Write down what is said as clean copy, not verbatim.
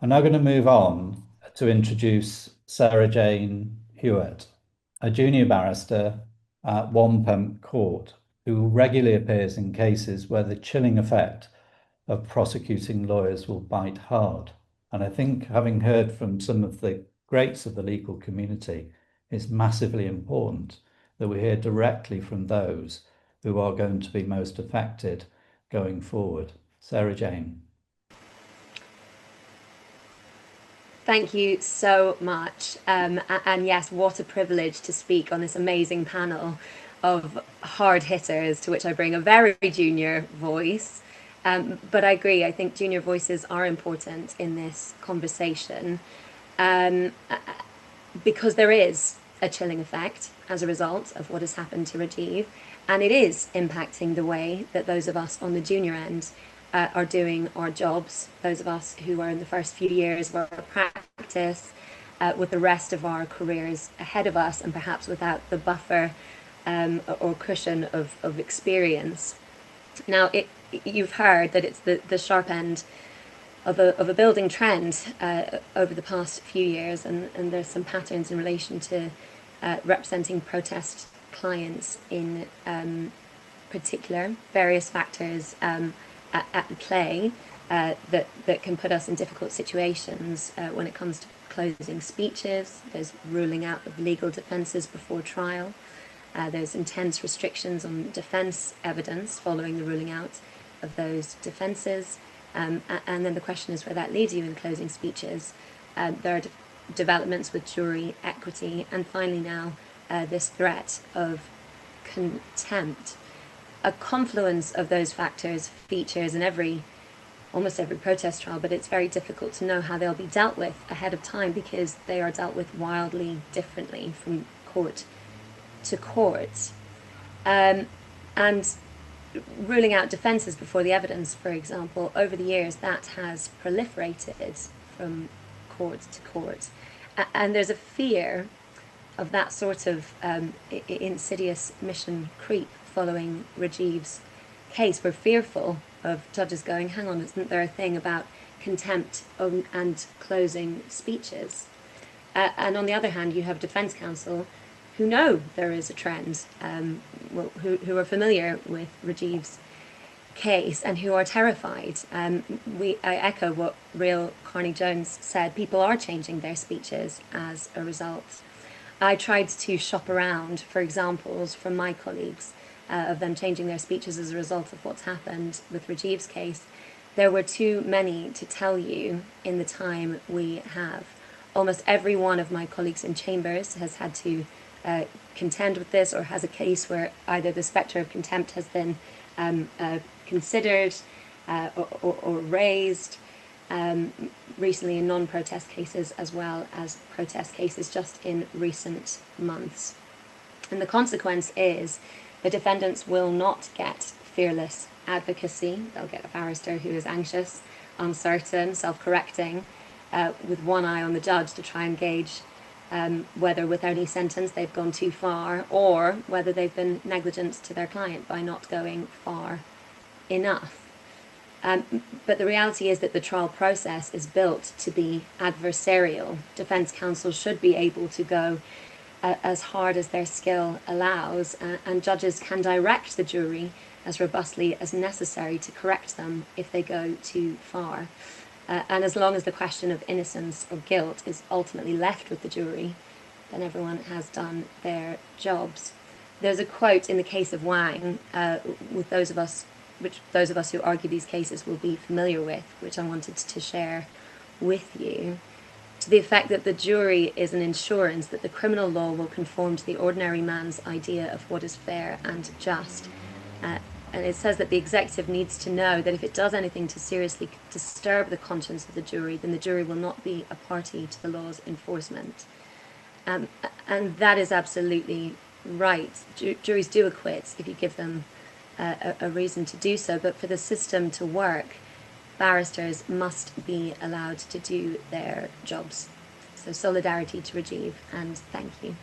I'm now going to move on to introduce Sarah Jane Ewart, a junior barrister at Wampum Court, who regularly appears in cases where the chilling effect of prosecuting lawyers will bite hard. And I think, having heard from some of the greats of the legal community, it's massively important that we hear directly from those who are going to be most affected going forward. Sarah Jane. Thank you so much. And yes, what a privilege to speak on this amazing panel of hard hitters, to which I bring a very junior voice. But I agree, I think junior voices are important in this conversation um, because there is a chilling effect as a result of what has happened to Rajiv, and it is impacting the way that those of us on the junior end are doing our jobs, those of us who are in the first few years of our practice, with the rest of our careers ahead of us, and perhaps without the buffer or cushion of experience. Now, you've heard that it's the sharp end of a building trend over the past few years, and there's some patterns in relation to representing protest clients in particular, various factors at play that can put us in difficult situations when it comes to closing speeches. There's ruling out of legal defences before trial. There's intense restrictions on defence evidence following the ruling out of those defences. And then the question is where that leads you in closing speeches. There are developments with jury equity, and finally now this threat of contempt. A confluence of those factors features in almost every protest trial, but it's very difficult to know how they'll be dealt with ahead of time because they are dealt with wildly differently from court to court. And ruling out defences before the evidence, for example, over the years that has proliferated from court to court. And there's a fear of that sort of insidious mission creep following Rajiv's case. We're fearful of judges going, hang on, isn't there a thing about contempt and closing speeches? And on the other hand, you have defence counsel who know there is a trend, who are familiar with Rajiv's case and who are terrified. I echo what Real Carney Jones said. People are changing their speeches as a result. I tried to shop around for examples from my colleagues of them changing their speeches as a result of what's happened with Rajiv's case. There were too many to tell you in the time we have. Almost every one of my colleagues in chambers has had to contend with this, or has a case where either the spectre of contempt has been considered or raised, recently in non-protest cases as well as protest cases just in recent months. And the consequence is the defendants will not get fearless advocacy. They'll get a barrister who is anxious, uncertain, self-correcting, with one eye on the judge to try and gauge whether with any sentence they've gone too far, or whether they've been negligent to their client by not going far enough. But the reality is that the trial process is built to be adversarial. Defence counsel should be able to go as hard as their skill allows, and judges can direct the jury as robustly as necessary to correct them if they go too far. And as long as the question of innocence or guilt is ultimately left with the jury, then everyone has done their jobs. There's a quote in the case of Wang, with those of us who argue these cases will be familiar with, which I wanted to share with you, to the effect that the jury is an insurance that the criminal law will conform to the ordinary man's idea of what is fair and just. And it says that the executive needs to know that if it does anything to seriously disturb the conscience of the jury, then the jury will not be a party to the law's enforcement. And that is absolutely right. Juries do acquit if you give them a reason to do so, but for the system to work, barristers must be allowed to do their jobs. So solidarity to Rajiv, and thank you.